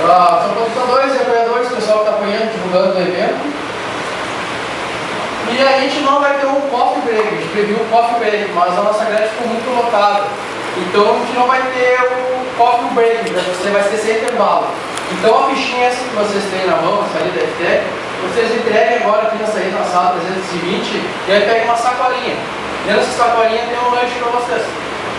São computadores e apoiadores, o pessoal está apoiando, divulgando o evento. E a gente não vai ter um coffee break, a gente previu um coffee break, mas a nossa grade ficou muito lotada. Então a gente não vai ter o coffee break, você vai ser sem intervalo. Então a fichinha essa que vocês têm na mão, essa ali da FTEC, vocês entreguem agora aqui na saída na sala 320 e aí peguem uma sacolinha. Dentro dessa sacolinha tem um lanche para vocês.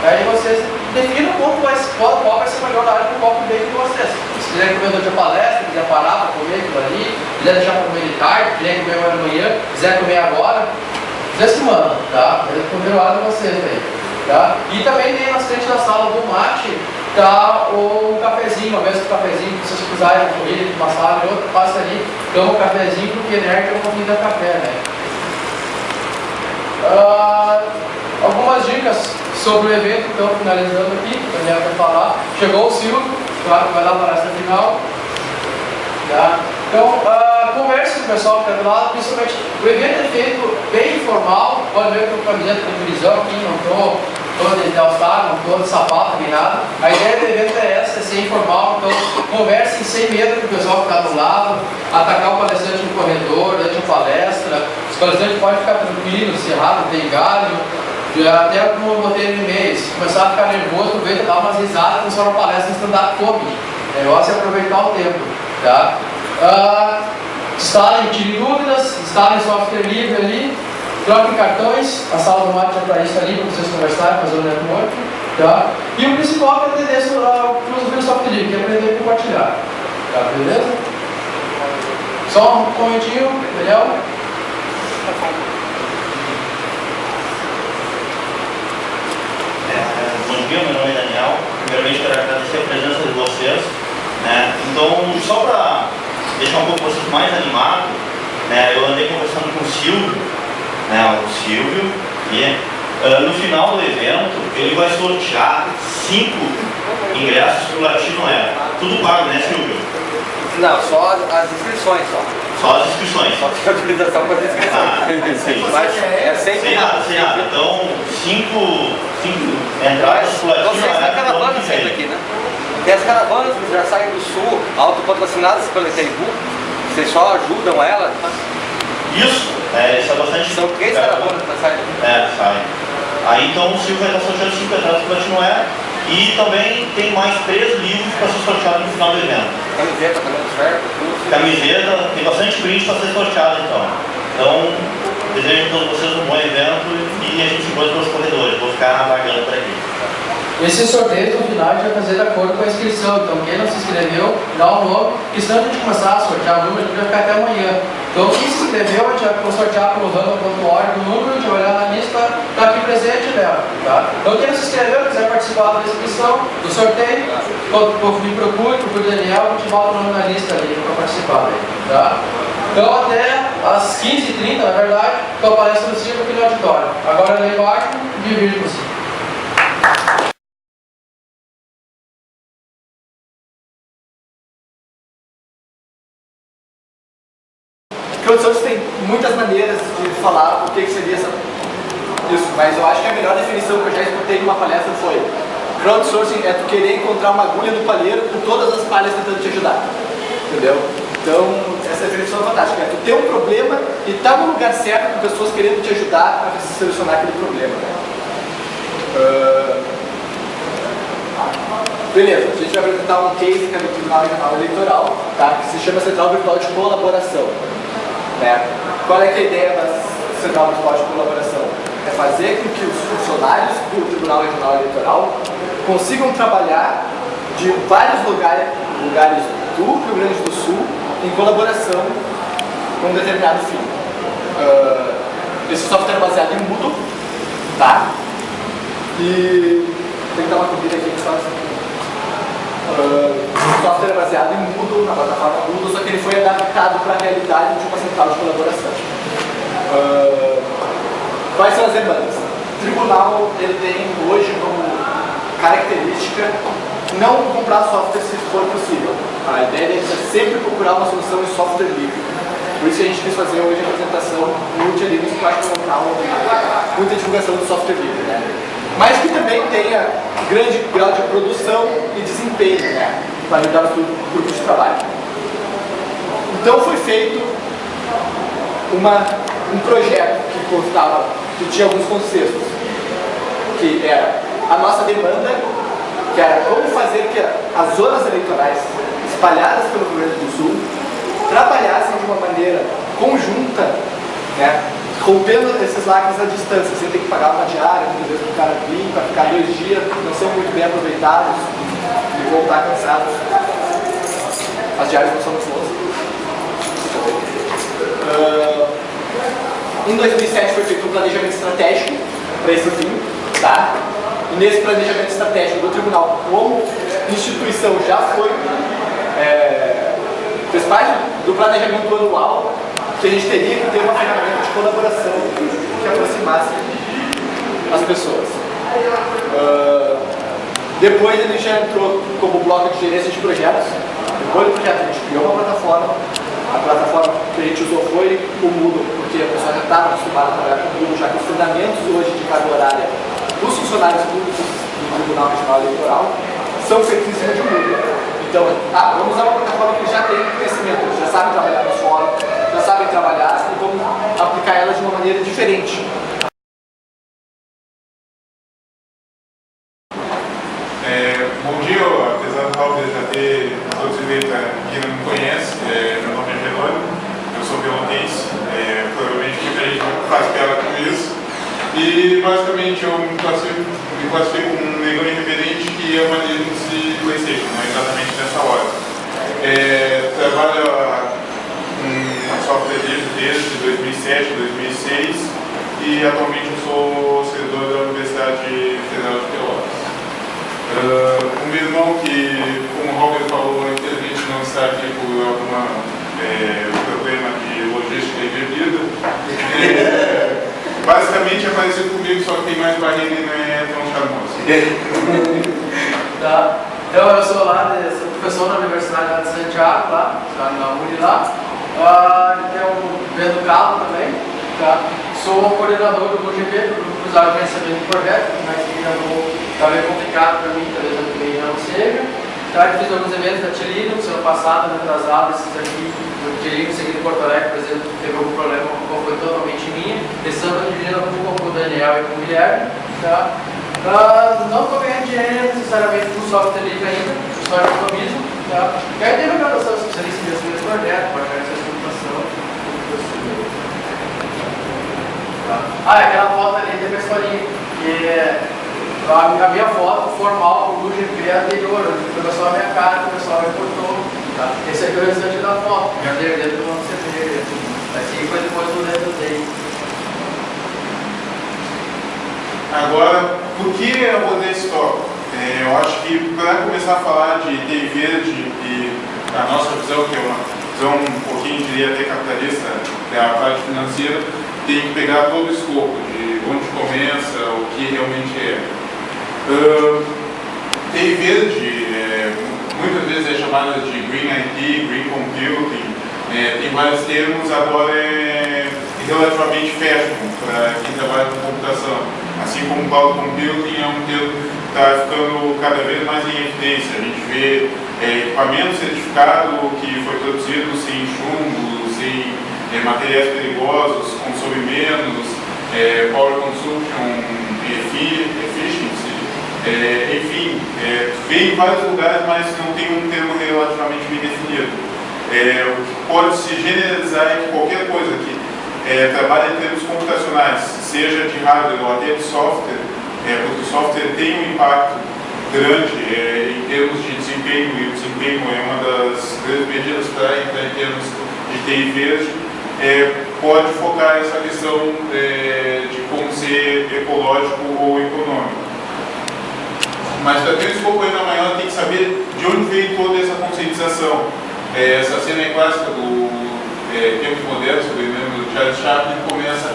Aí vocês definam qual vai ser o melhor horário para o coffee break de vocês. Se quiserem comer durante a palestra, quiser parar para comer aquilo ali, quiser deixar para comer de tarde, quiser comer agora de manhã, quiser comer agora, quiser se manda, tá? Eu vou ver o horário de vocês aí, tá? E também tem na frente da sala do mate, tá o cafezinho, uma vez que o cafezinho, se vocês precisarem de uma sala e outra, passa ali, toma o cafezinho, porque nerd é um pouquinho da café, né? Algumas dicas sobre o evento, então, finalizando aqui, o Daniel vai falar. Chegou o Silvio, claro que vai dar a palestra final. Tá? Então, converse com o pessoal que está do lado, principalmente, o evento é feito bem informal, pode ver que eu estou camiseta de divisão aqui, não estou todo de all-star, não estou de sapato, nem nada. A ideia do evento é essa, é ser informal, então conversem sem medo com o pessoal que está do lado, atacar o palestrante no corredor, durante a palestra, os palestrantes podem ficar tranquilos, se errar, não tem galho. Até como eu botei no e-mail, se começar a ficar nervoso, aproveita, dá umas risadas, começar uma palestra em stand-up comedy. O negócio é aproveitar o tempo. Tá? Instalem, tirem dúvidas, instalem software livre ali, troquem cartões, a sala do mate já está isso ali para vocês conversarem, fazer um network. Tá? E o principal é aprender a filosofia do software livre, que é aprender a compartilhar. Tá? Beleza? Só um momentinho, Daniel. Bom dia, meu nome é Daniel. Primeiramente quero agradecer a presença de vocês. Né? Então, só para deixar um pouco vocês mais animados, né? Eu andei conversando com o Silvio, né? E no final do evento ele vai sortear 5 ingressos para o Latino Era. Tudo pago, né, Silvio? Não, só as inscrições só. Só as inscrições. Só a autorização para as inscrições. Sim. Mas é sempre sem nada. Então, 5 entradas para o Latino Era. Vocês têm caravanas sempre aqui, né? Tem as caravanas que já saem do sul, autopatrocinadas pela Itaipu. Vocês só ajudam ela. Isso é bastante. São 3 caravanas para sair. Sai. Aí então o Silvio vai estar sorteando 5 entradas para o Latino Era. E também tem mais 3 livros para ser sorteado no final do evento. Camiseta também, certo? Camiseta, tem bastante brinde para ser sorteado então. Então, desejo a todos vocês um bom evento e a gente se encontra pelos corredores. Vou ficar aguardando por aqui. Esse sorteio no final a gente vai fazer de acordo com a inscrição, então quem não se inscreveu, dá o nome, porque senão a gente começar a sortear o número, a gente vai ficar até amanhã. Então quem se inscreveu, a gente vai sortear pelo random.org o número, a gente vai olhar na lista, está aqui presente e leva. Tá? Então quem não se inscreveu, quiser participar da inscrição, do sorteio, me procure o Daniel, a gente bota o nome na lista ali para participar. Tá? Então até às 15h30, na verdade, com a palestra do Silvio aqui no auditório. Agora lá embaixo, divirtam-se. Crowdsourcing tem muitas maneiras de falar o que seria isso, mas eu acho que a melhor definição que eu já escutei em uma palestra foi: crowdsourcing é tu querer encontrar uma agulha no palheiro com todas as palhas tentando te ajudar. Entendeu? Então, essa definição é fantástica. É tu ter um problema e estar no lugar certo com pessoas querendo te ajudar a solucionar aquele problema. Beleza, a gente vai apresentar um case que é do Tribunal Regional Eleitoral, tá? Que se chama Central Virtual de Colaboração. Né? Qual é que é a ideia da Central Virtual de Colaboração? É fazer com que os funcionários do Tribunal Regional Eleitoral consigam trabalhar de vários lugares do Rio Grande do Sul em colaboração com um determinado fim. Esse software é baseado em Moodle, tá? E tem que dar uma comida aqui que faz. O software é baseado em Moodle, na plataforma Moodle, só que ele foi adaptado para a realidade de uma central de colaboração. Quais são as demandas? O tribunal ele tem hoje como característica não comprar software se for possível. A ideia é sempre procurar uma solução em software livre. Por isso que a gente quis fazer hoje a apresentação multi-livros para colocar muita divulgação do software livre. Né? Mas que também tenha grande grau de produção e desempenho, né, para lidar com o grupo de trabalho. Então foi feito um projeto que tinha alguns conceitos, que era a nossa demanda, que era como fazer que as zonas eleitorais espalhadas pelo Rio Grande do Sul trabalhassem de uma maneira conjunta, né, rompendo esses lacres à distância, sem ter que pagar uma diária, muitas vezes para o cara vir, para ficar 2 dias, não são muito bem aproveitados e voltar cansados. As diárias não são muito boas. Em 2007 foi feito um planejamento estratégico para esse fim, tá? E nesse planejamento estratégico do tribunal, como instituição, já fez parte do planejamento anual, que a gente teria que ter uma ferramenta de colaboração que aproximasse as pessoas. Depois ele já entrou como bloco de gerência de projetos. Depois do projeto a gente criou uma plataforma. A plataforma que a gente usou foi o Moodle, porque a pessoa já estava acostumada a trabalhar com o Moodle, já que os fundamentos hoje de carga horária dos funcionários públicos do Tribunal Regional Eleitoral são feitos em cima de Moodle. Então, vamos usar uma plataforma que já tem conhecimento, já sabem trabalhar no fórum, já sabem trabalhar e vamos aplicar ela de uma maneira diferente. Bom dia, apesar do Raul já ter todos os eleitos que não me conhece, meu nome é Jerônimo, eu sou pelotense, provavelmente muita gente faz piada com isso, e basicamente eu me classifico como um negão irreverente que ama Linux e PlayStation, não é exatamente nessa hora. Trabalho com software desde 2007, 2006 e atualmente eu sou servidor da Universidade Federal de Pelotas. O meu irmão, que, como o Robert falou, infelizmente não está aqui por algum problema de logística e bebida, basicamente apareceu comigo, só que tem mais barriga e não é tão charmoso. Tá. Então eu sou professor da Universidade de Santiago, lá na UNI lá. Então, Pedro Carlos também. Tá? Sou coordenador do UGP, do Grupo Cruzado de Gerenciamento de Projetos, mas que está meio complicado para mim, talvez eu também já não seja. Tá? Fiz alguns eventos da T-Linux, ano passado, atrasado, esses aqui, o T-Linux aqui de Porto Alegre, por exemplo, teve algum problema com foi totalmente minha. Esse ano eu dividindo com o Daniel e com o Guilherme. Tá? Não estou ganhando dinheiro necessariamente com software livre ainda, só de automismo. Tá? E aí teve a graduação especialista em desenvolvimento de projeto, pode ganhar essa computação. Aquela foto ali tem uma historinha, que a minha foto formal do UGP anterior, onde começou a minha cara, o pessoal me cortou. Tá? Esse aqui é o restante da foto, minha dentro do nosso CP. Aqui foi depois do desenho. Agora, por que eu abordei esse tópico? Eu acho que para começar a falar de TI verde e a nossa visão, que é uma visão um pouquinho, diria até capitalista, da parte financeira, tem que pegar todo o escopo de onde começa, o que realmente é. TI verde, muitas vezes é chamada de Green IT, Green Computing, tem vários termos, agora é relativamente fashion para quem trabalha com computação. Assim como o Cloud Computing é um termo que está ficando cada vez mais em evidência. A gente vê equipamento certificado que foi produzido sem chumbo, sem materiais perigosos, consome menos, power consumption, efficiency, enfim, vem em vários lugares, mas não tem um termo relativamente bem definido. O que pode se generalizar é que qualquer coisa que trabalha em termos computacionais, seja de hardware ou até de software, porque o software tem um impacto grande em termos de desempenho, e o desempenho é uma das grandes medidas para entrar em termos de TI verde, pode focar essa questão de como ser ecológico ou econômico. Mas para ter um escopo ainda maior, tem que saber de onde veio toda essa conscientização. Essa cena é clássica do Tempos Modernos, do Charles Chaplin, começa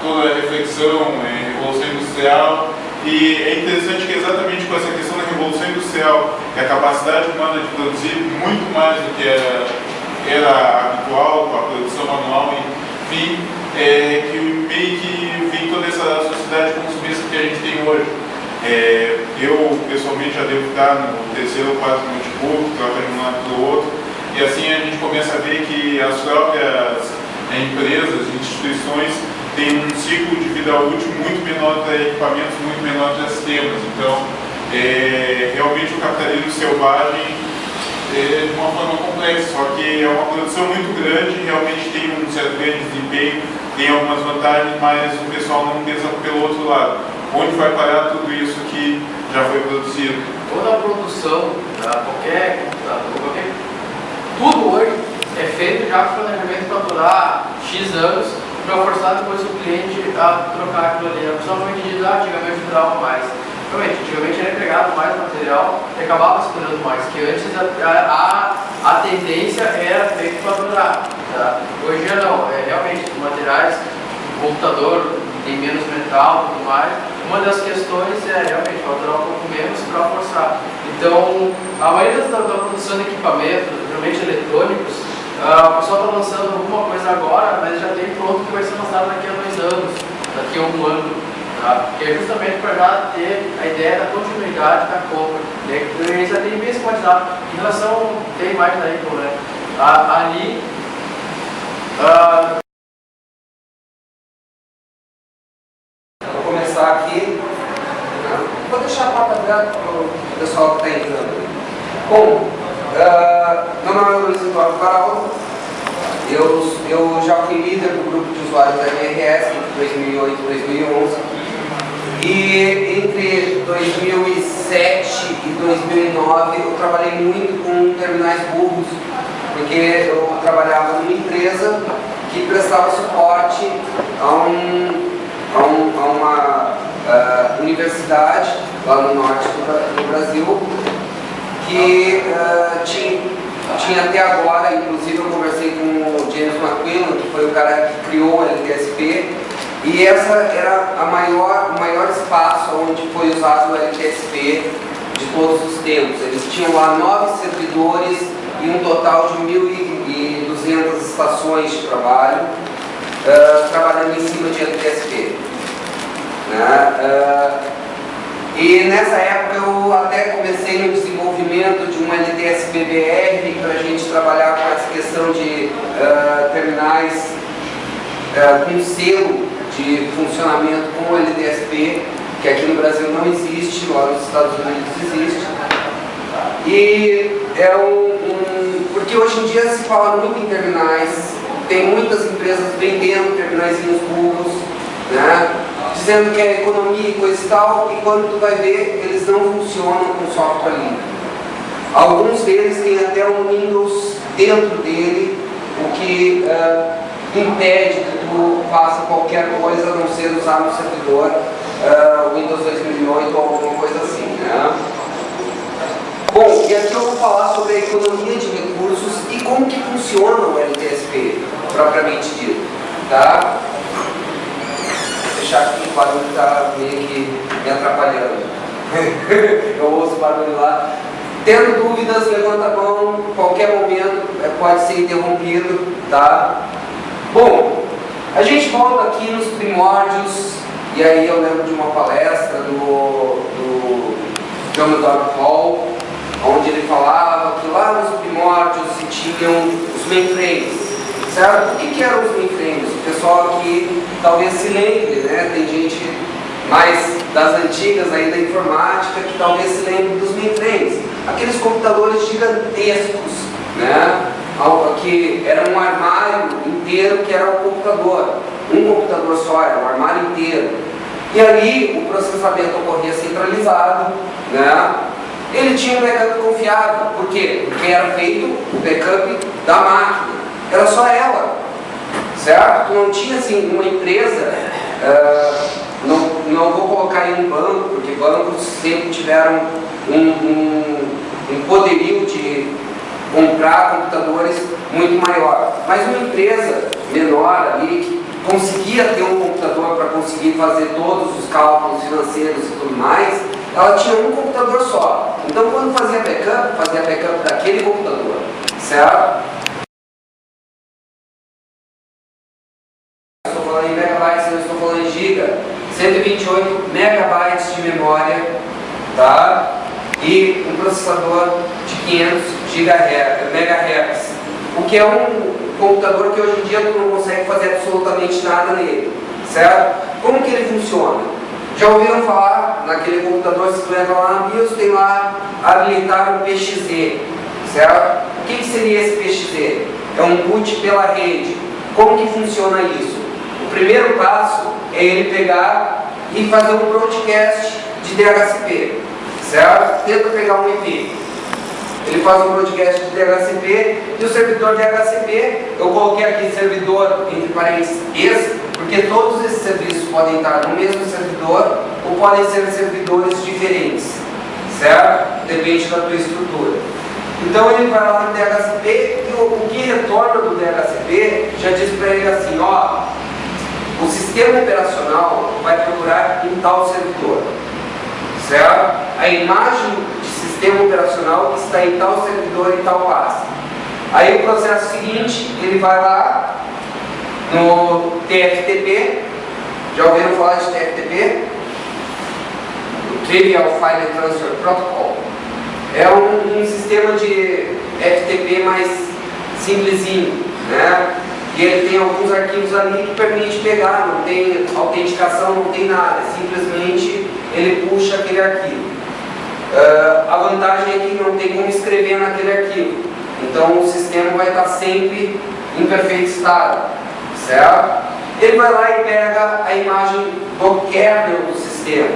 toda a reflexão, Revolução Industrial, e é interessante que exatamente com essa questão da Revolução Industrial e a capacidade humana de produzir muito mais do que era habitual, com a produção manual, enfim, que meio que vem toda essa sociedade consumista que a gente tem hoje. Eu, pessoalmente, já devo estar no terceiro ou quarto notebook, troca de um lado para o outro, e assim a gente começa a ver que as próprias empresas, instituições, têm um ciclo de vida útil muito menor para equipamentos, muito menor para sistemas. Então, realmente o capitalismo selvagem de uma forma complexa, só que é uma produção muito grande, realmente tem um certo grande desempenho, tem algumas vantagens, mas o pessoal não pensa pelo outro lado. Onde vai parar tudo isso que já foi produzido? Toda a produção, qualquer computador, tudo hoje é feito já com planejamento para durar X anos, para forçar depois o cliente a trocar aquilo ali. Principalmente de antigamente durava mais. Realmente, antigamente era empregado mais material e acabava se durando mais, que antes a tendência era feito para durar. Tá? Hoje já não, realmente os materiais, o computador tem menos metal e tudo mais. Uma das questões é realmente durar um pouco menos para forçar. Então, a maioria da produção de equipamentos, geralmente eletrônicos, o pessoal está lançando alguma coisa agora, mas já tem pronto que vai ser lançado daqui a 2 anos, daqui a 1 ano. Tá? Que é justamente para já ter a ideia da continuidade da compra. Eles já têm mesmo quantidade. Em relação, tem mais daí, né? Ali. Vou começar aqui. Vou deixar a porta aberta para o pessoal que está entrando. Bom, meu nome é Luiz Eduardo Varal. Eu já fui líder do grupo de usuários da MRS entre 2008 e 2011. E entre 2007 e 2009 eu trabalhei muito com terminais burros, porque eu trabalhava numa empresa que prestava suporte a uma universidade lá no norte do Brasil, que tinha até agora, inclusive eu conversei com o James McQuillan, que foi o cara que criou o LTSP, e essa era o maior espaço onde foi usado o LTSP de todos os tempos. Eles tinham lá 9 servidores e um total de 1.200 estações de trabalho, trabalhando em cima de LTSP. Né? E nessa época eu até comecei no desenvolvimento de um LTSP-BR para a gente trabalhar com essa questão de terminais com selo de funcionamento com o LTSP, que aqui no Brasil não existe, lá nos Estados Unidos existe. E porque hoje em dia se fala muito em terminais, tem muitas empresas vendendo terminaizinhos burros, né? Dizendo que é economia e coisa e tal, e quando tu vai ver, eles não funcionam com software livre. Alguns deles têm até um Windows dentro dele, o que impede que tu faça qualquer coisa a não ser usar no servidor Windows 2008 ou alguma coisa assim, né? Bom, e aqui eu vou falar sobre a economia de recursos e como que funciona o LTSP, propriamente dito, tá? Vou deixar aqui, o barulho está meio que me atrapalhando. Eu ouço o barulho lá. Tendo dúvidas, levanta a mão, qualquer momento pode ser interrompido, tá? Bom, a gente volta aqui nos primórdios, e aí eu lembro de uma palestra do Commodore Hall, onde ele falava que lá nos primórdios se tinham os mainframes, certo? O que eram os mainframes? O pessoal aqui talvez se lembre, né? Tem gente mais das antigas aí da informática que talvez se lembre dos mainframes, aqueles computadores gigantescos, né? Que era um armário inteiro que era um computador só, era um armário inteiro. E ali o processamento ocorria centralizado, né? Ele tinha um backup confiável. Por quê? Porque era feito o backup da máquina. Era só ela, certo? Não tinha assim uma empresa, não vou colocar em um banco, porque bancos sempre tiveram um poderio de comprar computadores muito maior. Mas uma empresa menor ali, que conseguia ter um computador para conseguir fazer todos os cálculos financeiros e tudo mais, ela tinha um computador só. Então quando fazia backup daquele computador, certo? Eu estou falando em megabytes, eu estou falando em giga, 128 megabytes de memória, tá? E um processador de 500 MHz, o que é um computador que hoje em dia tu não consegue fazer absolutamente nada nele, certo? Como que ele funciona? Já ouviram falar naquele computador, se tu entra lá na BIOS, tem lá habilitar o PXE, certo? O que seria esse PXE? É um boot pela rede. Como que funciona isso? O primeiro passo é ele pegar e fazer um broadcast de DHCP, certo? Tenta pegar um IP. Ele faz um broadcast de DHCP e o servidor DHCP, eu coloquei aqui servidor entre parênteses ex, porque todos esses serviços podem estar no mesmo servidor ou podem ser servidores diferentes, certo? Depende da tua estrutura. Então ele vai lá no DHCP e o que retorna do DHCP já diz para ele assim, ó, o sistema operacional vai procurar em tal servidor, certo? A imagem de sistema operacional está em tal servidor e tal pasta. Aí o processo seguinte, ele vai lá no TFTP, já ouviram falar de TFTP? Trivial File Transfer Protocol. É um sistema de FTP mais simplesinho, né? E ele tem alguns arquivos ali que permite pegar, não tem autenticação, não tem nada, simplesmente ele puxa aquele arquivo. A vantagem é que não tem como escrever naquele arquivo, então o sistema vai estar sempre em perfeito estado, certo? Ele vai lá e pega a imagem do kernel do sistema,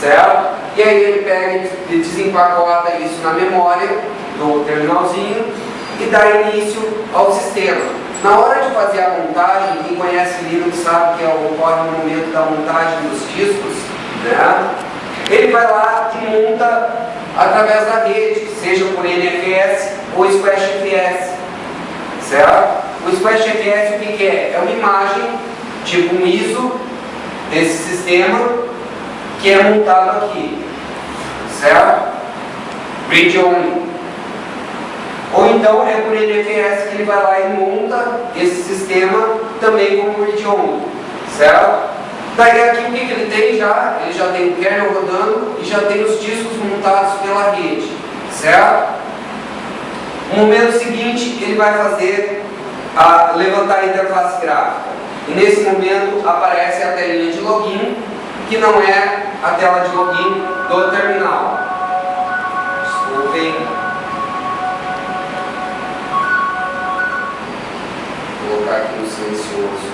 certo? E aí ele pega e desempacota isso na memória do terminalzinho e dá início ao sistema. Na hora de fazer a montagem, quem conhece Linux sabe que ocorre no momento da montagem dos discos, né? Ele vai lá e monta através da rede, seja por NFS ou SplashFS, certo? O SplashFS o que é? É uma imagem, tipo um ISO desse sistema que é montado aqui, certo? Read only. Ou então é por NFS que ele vai lá e monta esse sistema também como read only, certo? Daí aqui o que ele tem já? Ele já tem o kernel rodando e já tem os discos montados pela rede, certo? No momento seguinte ele vai fazer levantar a interface gráfica. E nesse momento aparece a telinha de login, que não é a tela de login do terminal. Desculpem. Vou colocar aqui no silencioso.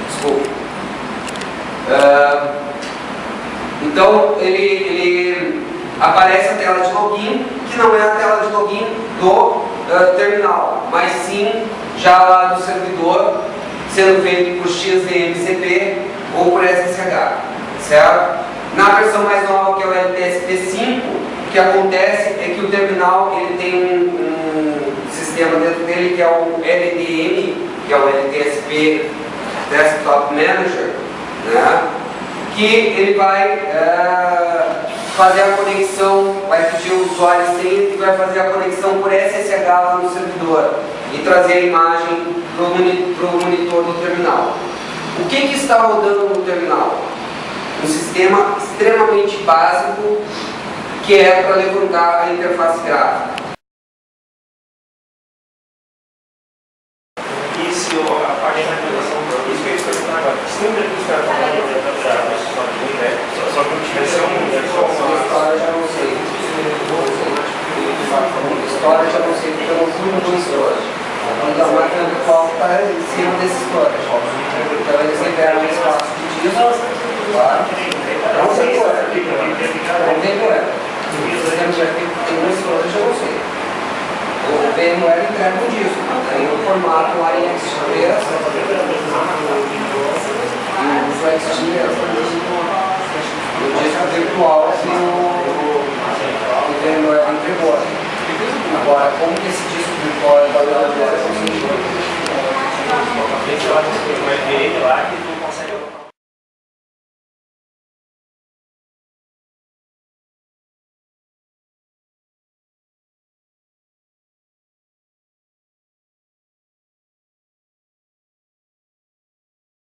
Desculpe. Então ele aparece a tela de login, que não é a tela de login do terminal, mas sim já lá do servidor, sendo feito por XVMCP ou por SSH, certo? Na versão mais nova, que é o LTSP5, o que acontece é que o terminal ele tem um sistema dentro dele que é o LDM, que é o LTSP Desktop Manager, né? Que ele vai fazer a conexão, vai pedir o usuário senha e vai fazer a conexão por SSH lá no servidor e trazer a imagem para o monitor do terminal. O que está rodando no terminal? Um sistema extremamente básico que é para levantar a interface gráfica. Isso, a parte da implementação, isso que eu ia perguntar agora. Sempre que os caras estão falando só que não tivesse História já não sei. História já não sei, porque eu não fui no história. Então a máquina virtual está em cima desse história. Então eles liberam um espaço de discos, claro. Não tem coisa. Não tem coisa. O sistema de arquivo tem uma história, já não sei. O VMware entrega um disco, tem um formato lá em XP, e o XT o disco virtual que o VMware entregou. Agora, como que esse disco virtual é validado agora? uma VPN lá que